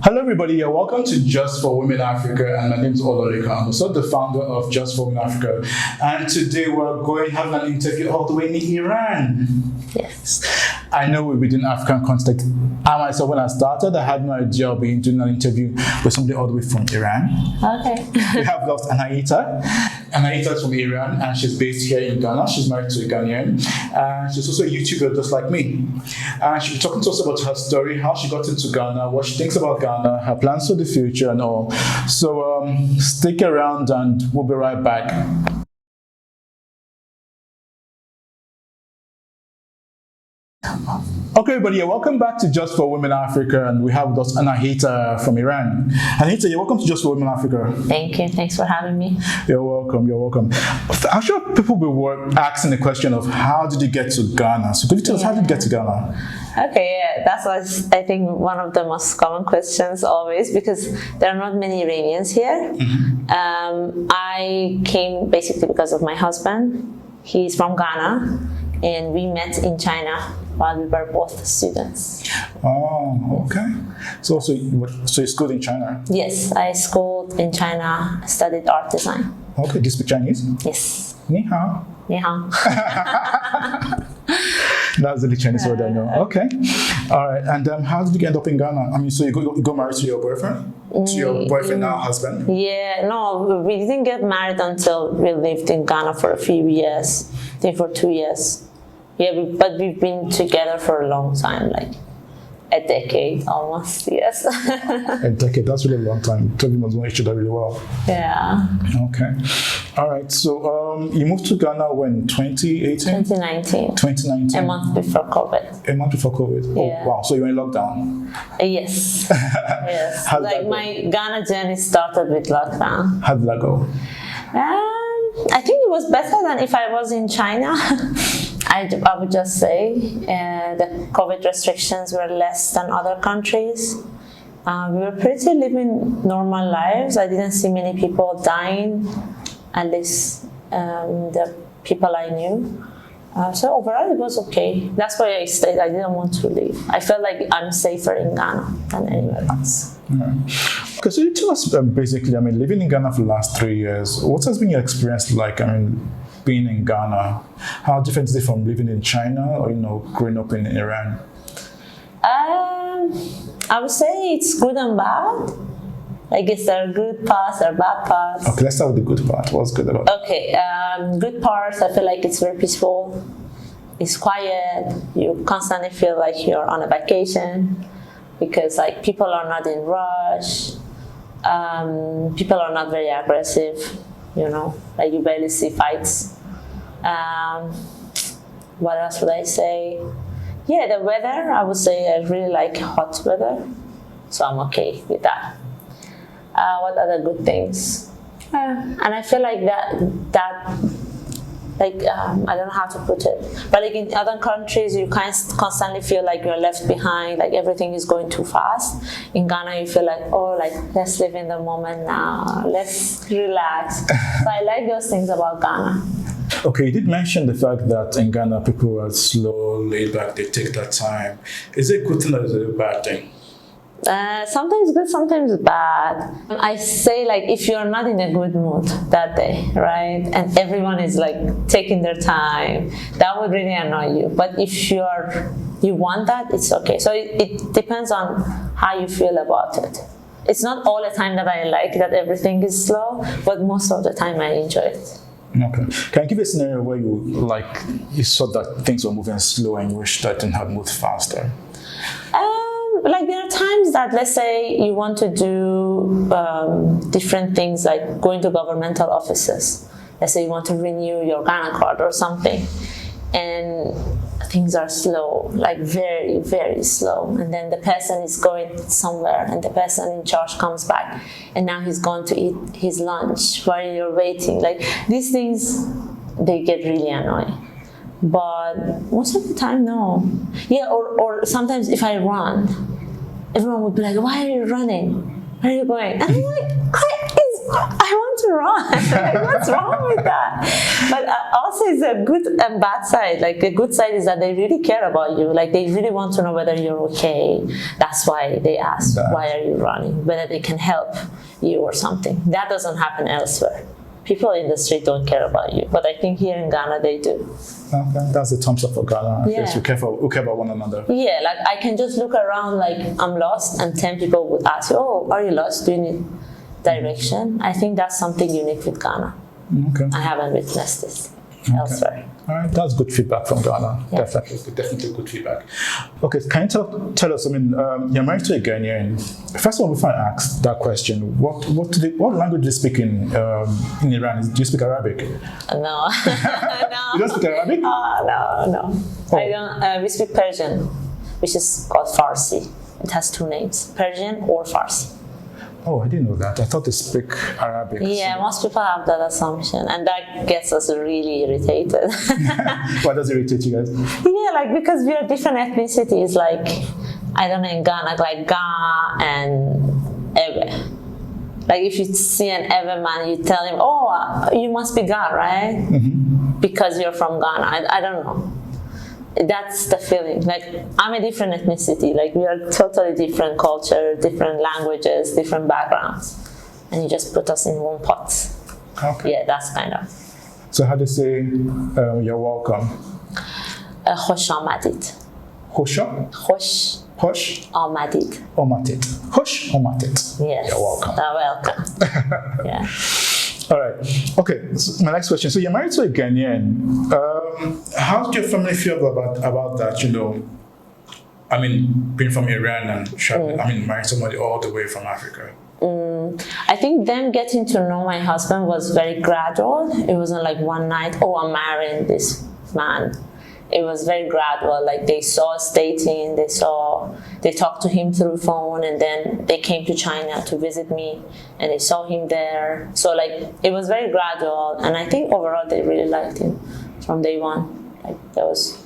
Hello, everybody. Welcome to Just for Women Africa, and my name is Ololeka. I'm also the founder of Just for Women Africa, and today we're going to have an interview all the way in Iran. Yes. I know we're within African context. I myself, when I started, I had no idea I'll be doing an interview with somebody all the way from Iran. Okay. We have lost Anahita. Anahita is from Iran, and she's based here in Ghana. She's married to a Ghanaian, and she's also a YouTuber just like me. And she'll be talking to us about her story, how she got into Ghana, what she thinks about Ghana, her plans for the future, and all. So stick around, and we'll be right back. Okay, everybody, welcome back to Just for Women Africa, and we have with us Anahita from Iran. Anahita, you're welcome to Just for Women Africa. Thank you. Thanks for having me. You're welcome. You're welcome. I'm sure people will be asking the question of how did you get to Ghana? So could you tell us how did you get to Ghana? Okay, yeah, that's I think one of the most common questions always, because there are not many Iranians here. Mm-hmm. I came basically because of my husband. He's from Ghana, and we met in China while we were both students. Oh, okay. So you schooled in China? Yes, I schooled in China, studied art design. Okay, do you speak Chinese? Yes. Ni hao. Ni hao. That's the only Chinese word I know. Okay. All right. And how did you end up in Ghana? I mean, so you got married to your boyfriend? To your boyfriend now husband? Yeah, no, we didn't get married until we lived in Ghana for a few years. I think for 2 years. Yeah, but we've been together for a long time, like a decade almost, yes. A decade, that's really a long time. You must know each other really well. Yeah. Okay. All right, so you moved to Ghana when, 2018? 2019. 2019. A month before COVID. A month before COVID? Yeah. Oh, wow, so you were in lockdown? Yes. Yes. Like my Ghana journey started with lockdown. How did that go? I think it was better than if I was in China. I would just say the COVID restrictions were less than other countries. We were pretty living normal lives. I didn't see many people dying, at least the people I knew. So overall, it was okay. That's why I stayed. I didn't want to leave. I felt like I'm safer in Ghana than anywhere else. Right. Okay, so you tell us basically, I mean, living in Ghana for the last 3 years, what has been your experience like? I mean, being in Ghana, how different is it from living in China or, growing up in Iran? I would say it's good and bad. Like, is there good parts or bad parts? Okay, let's start with the good part. What's good about it? Okay, good parts, I feel like it's very peaceful. It's quiet. You constantly feel like you're on a vacation because, like, people are not in rush. People are not very aggressive, like you barely see fights. What else would I say? Yeah, the weather, I would say I really like hot weather, so I'm okay with that. What other good things? And I feel like that I don't know how to put it, but like in other countries, you constantly feel like you're left behind, like everything is going too fast. In Ghana, you feel like, let's live in the moment now, let's relax. So I like those things about Ghana. Okay, you did mention the fact that in Ghana, people are slow, laid back, they take their time. Is it a good thing or is it a bad thing? Sometimes good, sometimes bad. I say, like, if you're not in a good mood that day, right, and everyone is like taking their time, that would really annoy you. But if you want that, it's okay. So it depends on how you feel about it. It's not all the time that I like that everything is slow, but most of the time I enjoy it. Okay. Can you give a scenario where you saw that things were moving slow and you wish that things had moved faster? Like there are times that, let's say, you want to do different things, like going to governmental offices. Let's say you want to renew your Ghana card or something, and things are slow, like very, very slow. And then the person is going somewhere, and the person in charge comes back, and now he's going to eat his lunch while you're waiting. Like these things, they get really annoying. But most of the time, no. Yeah, or sometimes if I run, everyone would be like, why are you running? Where are you going? And I'm like, I want to run. Like, what's wrong with that? But also, it's a good and bad side. Like, the good side is that they really care about you. Like, they really want to know whether you're okay. That's why they ask, why are you running? Whether they can help you or something. That doesn't happen elsewhere. People in the street don't care about you. But I think here in Ghana, they do. Okay, that's the thumbs up for Ghana. Yeah. Yes, we care about one another. Yeah, like I can just look around like I'm lost and 10 people would ask you, oh, are you lost? Do you need direction? I think that's something unique with Ghana. Okay. I haven't witnessed this elsewhere. All right, that's good feedback from Ghana. Yeah. Definitely good feedback. Okay, can you tell us? I mean, you're married to a Ghanaian. First of all, before I ask that question, what language do you speak in Iran? Do you speak Arabic? No, no. You don't speak Arabic? No. Oh. I don't. We speak Persian, which is called Farsi. It has two names: Persian or Farsi. Oh, I didn't know that. I thought they speak Arabic. Yeah, most people have that assumption, and that gets us really irritated. Why does it irritate you guys? Yeah, like because we are different ethnicities. Like, I don't know, in Ghana, like Ga and Ewe. Like, if you see an Ewe man, you tell him, oh, you must be Ga, right? Mm-hmm. Because you're from Ghana. I don't know. That's the feeling. Like, I'm a different ethnicity. Like, we are totally different culture, different languages, different backgrounds. And you just put us in one pot. Okay. Yeah, that's kind of. So how do you say you're welcome? Khosh amadid. Hosha? Khosh Hosh? amadid. Omatit. Hosh? Omatit. Yes. You're welcome. Welcome. Yeah. All right. Okay. So my next question. So you're married to a Ghanaian. How do your family feel about that? You know, I mean, being from Iran and marrying somebody all the way from Africa. I think them getting to know my husband was very gradual. It wasn't like one night, oh, I'm marrying this man. It was very gradual. Like, they saw us dating, they talked to him through phone, and then they came to China to visit me, and they saw him there. So, like, it was very gradual, and I think overall they really liked him from day one. Like, there was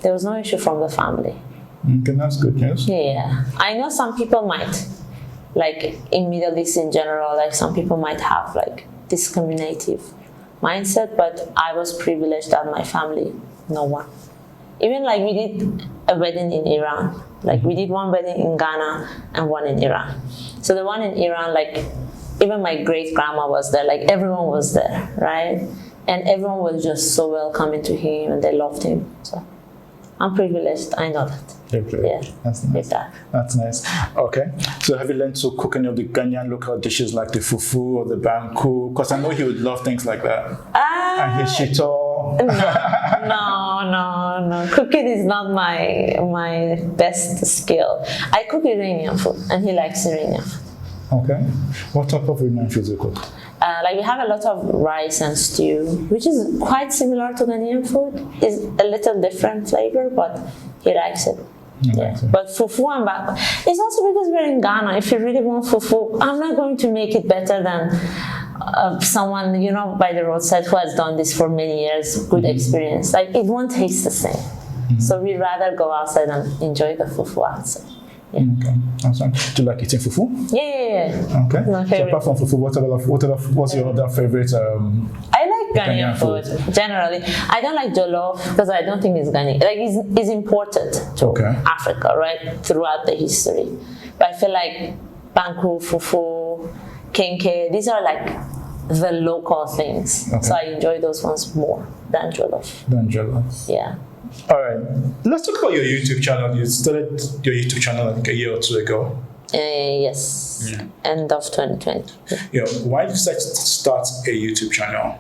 no issue from the family. Okay, that's good news. Yeah, I know some people might, like in Middle East in general, like some people might have like discriminative mindset, but I was privileged that my family, no one. Even like we did a wedding in Iran. Like, we did one wedding in Ghana and one in Iran. So the one in Iran, like, even my great grandma was there, like everyone was there, right? And everyone was just so welcoming to him, and they loved him. So I'm privileged, I know that. Yeah, that's nice. That's nice. Okay. So have you learned to cook any of the Ghanaian local dishes like the fufu or the banku? Because I know he would love things like that. And his shito. No. Cooking is not my best skill. I cook Iranian food, and he likes Iranian food. Okay. What type of Iranian food do you cook? Like, we have a lot of rice and stew, which is quite similar to Ghanaian food. It's a little different flavor, but he likes it. Yeah. But fufu and bako, it's also because we're in Ghana. If you really want fufu, I'm not going to make it better than someone, you know, by the roadside who has done this for many years, good experience. Like, it won't taste the same. So we'd rather go outside and enjoy the fufu outside. Yeah. Okay, awesome. Do you like eating fufu? Yeah. Okay. My favorite. So apart from fufu, what's your other favorite? I like Ghanaian food generally. I don't like jollof because I don't think it's Ghanaian. Like, it's imported to Africa, right, throughout the history. But I feel like banku, fufu, kenke, these are like the local things. Okay. So I enjoy those ones more than jollof. Yeah. All right. Let's talk about your YouTube channel. You started your YouTube channel like a year or two ago. Yes. Yeah. End of 2020. Yeah. Why did you decide to start a YouTube channel?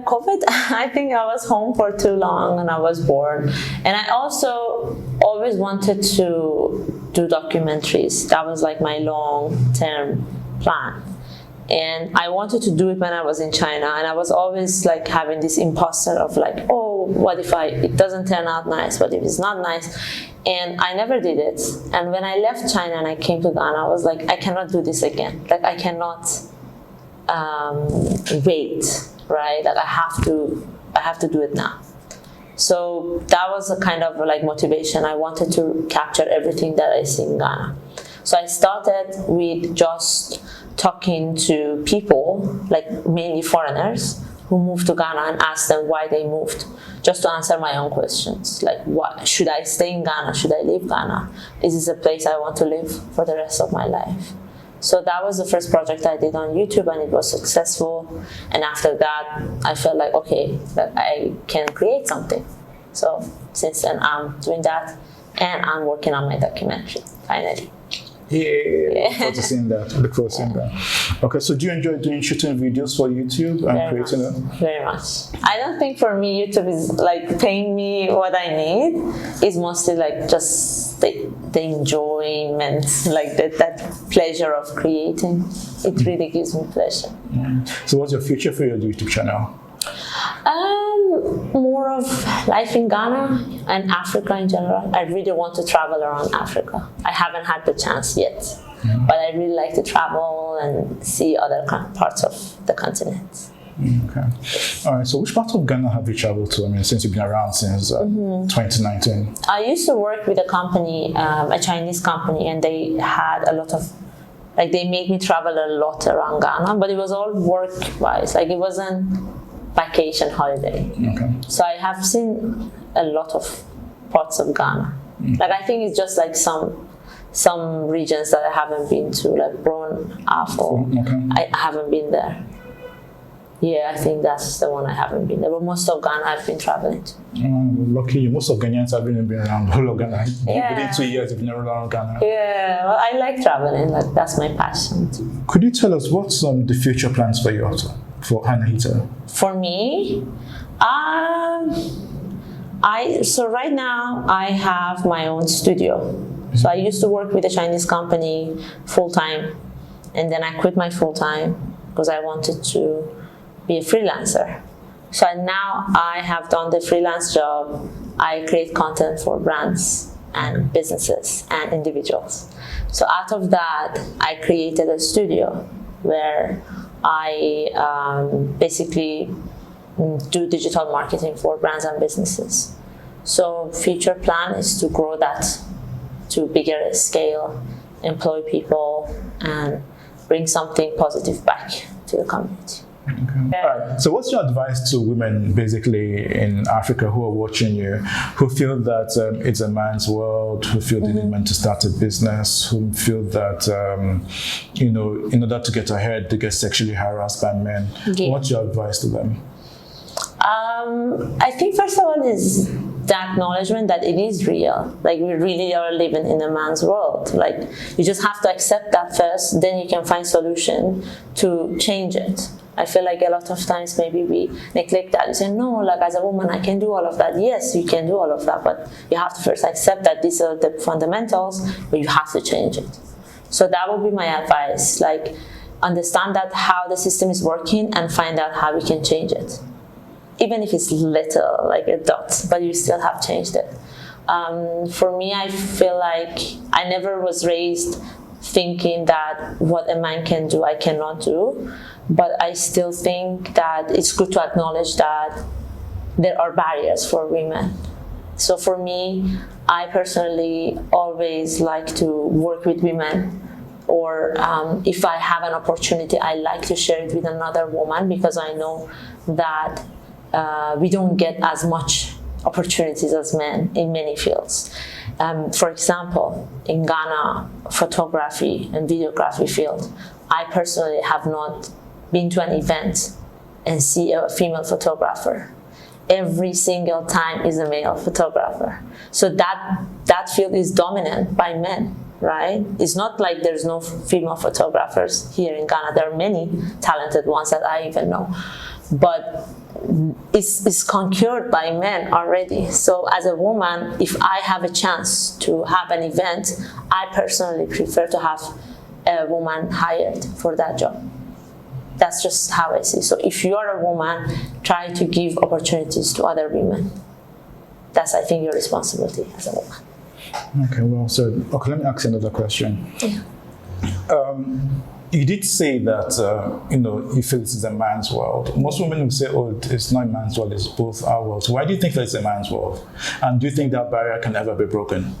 COVID. I think I was home for too long and I was bored. And I also always wanted to do documentaries. That was like my long-term plan. And I wanted to do it when I was in China, and I was always like having this imposter of like, oh, what if it doesn't turn out nice? What if it's not nice? And I never did it. And when I left China and I came to Ghana, I was like, I cannot do this again. Like, I cannot wait, right? Like, I have to do it now. So that was a kind of like motivation. I wanted to capture everything that I see in Ghana. So I started with just talking to people, like mainly foreigners, who moved to Ghana and asked them why they moved, just to answer my own questions. Like, what, should I stay in Ghana? Should I leave Ghana? Is this a place I want to live for the rest of my life? So that was the first project I did on YouTube, and it was successful. And after that, I felt like, okay, that I can create something. So since then, I'm doing that, and I'm working on my documentary, finally. Yeah, look forward to seeing that. Look forward to seeing that. Okay, so do you enjoy shooting videos for YouTube and creating them? Very much. I don't think for me YouTube is like paying me what I need. It's mostly like just the enjoyment, like that pleasure of creating. It really gives me pleasure. So what's your future for your YouTube channel? More of life in Ghana and Africa in general. I really want to travel around Africa. I haven't had the chance yet, but I really like to travel and see other parts of the continent. Okay. All right. So which part of Ghana have you traveled to? I mean, since you've been around since 2019. I used to work with a company, a Chinese company, and they had a lot of, like, they made me travel a lot around Ghana, but it was all work-wise. Like, it wasn't vacation holiday. Okay. So I have seen a lot of parts of Ghana. Like, I think it's just like some regions that I haven't been to, like Brong, Afo. Okay. I haven't been there. Yeah, I think that's the one I haven't been there. But most of Ghana I've been traveling to. Lucky you. Most of Ghanaians have been around the whole of Ghana. Yeah. Within 2 years, you've been around Ghana. Yeah, well, I like traveling. Like, that's my passion. Could you tell us what's the future plans for you also, for Anahita? For me, so right now I have my own studio. So I used to work with a Chinese company full-time, and then I quit my full-time because I wanted to be a freelancer. So now I have done the freelance job. I create content for brands and businesses and individuals. So out of that, I created a studio where I basically do digital marketing for brands and businesses. So future plan is to grow that to bigger scale, employ people, and bring something positive back to the community. Okay. All right. So what's your advice to women basically in Africa who are watching you, who feel that it's a man's world, who feel they need men to start a business, who feel that, in order to get ahead, they get sexually harassed by men? Yeah. What's your advice to them? I think first of all is the acknowledgement that it is real. Like, we really are living in a man's world. Like, you just have to accept that first, then you can find solution to change it. I feel like a lot of times maybe we neglect that. You say, no, like, as a woman, I can do all of that. Yes, you can do all of that, but you have to first accept that these are the fundamentals, but you have to change it. So that would be my advice. Like, understand that how the system is working and find out how we can change it. Even if it's little, like a dot, but you still have changed it. For me, I feel like I never was raised thinking that what a man can do, I cannot do. But I still think that it's good to acknowledge that there are barriers for women. So for me, I personally always like to work with women, or if I have an opportunity, I like to share it with another woman, because I know that we don't get as much opportunities as men in many fields. For example, in Ghana, photography and videography field, I personally have not been to an event and see a female photographer. Every single time is a male photographer. So that field is dominant by men, right? It's not like there's no female photographers here in Ghana. There are many talented ones that I even know. But it's conquered by men already. So as a woman, if I have a chance to have an event, I personally prefer to have a woman hired for that job. That's just how I see. So if you are a woman, try to give opportunities to other women. That's, I think, your responsibility as a woman. Okay, well, so let me ask you another question. Yeah. You did say that, you feel this is a man's world. Most women will say, oh, it's not a man's world, it's both our worlds. Why do you think that it's a man's world? And do you think that barrier can ever be broken?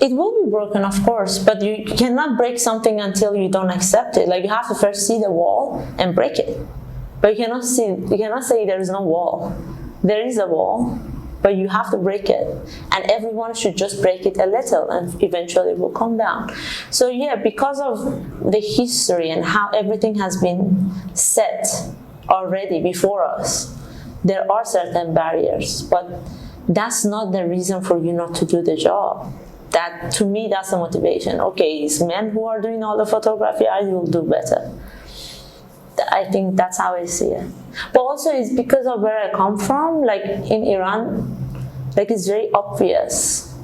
It will be broken, of course, but you cannot break something until you don't accept it. Like, you have to first see the wall and break it. But you cannot say there is no wall. There is a wall, but you have to break it. And everyone should just break it a little, and eventually it will come down. So yeah, because of the history and how everything has been set already before us, there are certain barriers, but that's not the reason for you not to do the job. That, to me, that's the motivation. Okay, it's men who are doing all the photography, I will do better. I think that's how I see it. But also it's because of where I come from. Like, in Iran, like, it's very obvious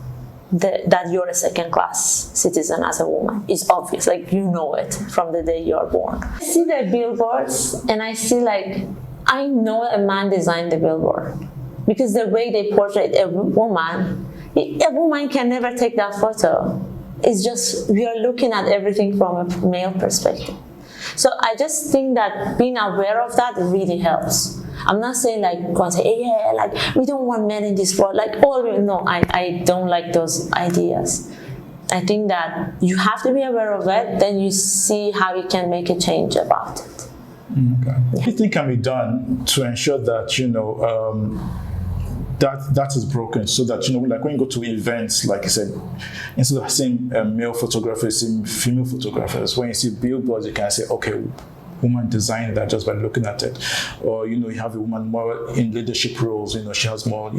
that you're a second-class citizen as a woman. It's obvious, like, you know it from the day you are born. I see the billboards and I see, like, I know a man designed the billboard, because the way they portray a woman can never take that photo. It's just, we are looking at everything from a male perspective. So I just think that being aware of that really helps. I'm not saying, like, go and say, hey, yeah, like, we don't want men in this world, like, all women. No, I don't like those ideas. I think that you have to be aware of it, then you see how you can make a change about it. Okay. Anything can be done to ensure that, that is broken, so that, like, when you go to events, like I said, instead of seeing male photographers, seeing female photographers, when you see billboards, you can say, okay, woman designed that just by looking at it. Or, you have a woman more in leadership roles, she has more,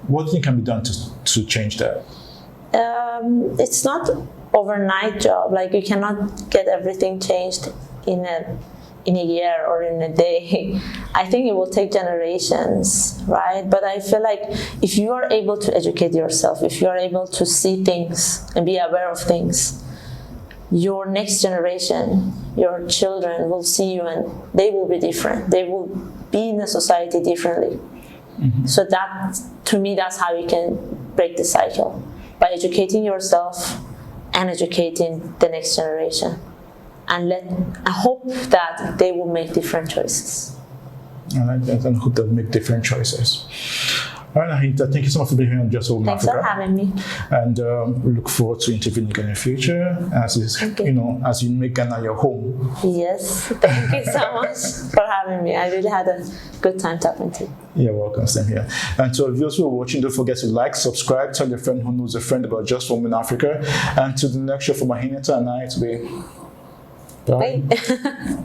what do you think can be done to change that? It's not overnight job. Like, you cannot get everything changed in a year or in a day. I think it will take generations, right? But I feel like if you are able to educate yourself, if you are able to see things and be aware of things, your next generation, your children will see you and they will be different. They will be in the society differently. Mm-hmm. So that, to me, that's how you can break the cycle, by educating yourself and educating the next generation. And I hope that they will make different choices. I like that, and hope they'll make different choices. All right, Nahita, thank you so much for being here on Just Women Africa. Thanks for having me. And we look forward to interviewing again in the future, as you make Ghana your home. Yes, thank you so much for having me. I really had a good time talking to you. You're welcome, same here. And to those who are watching, don't forget to like, subscribe, tell your friend who knows a friend about Just Women Africa. And to the next show for Mahinata and I, to be. Bye. Bye.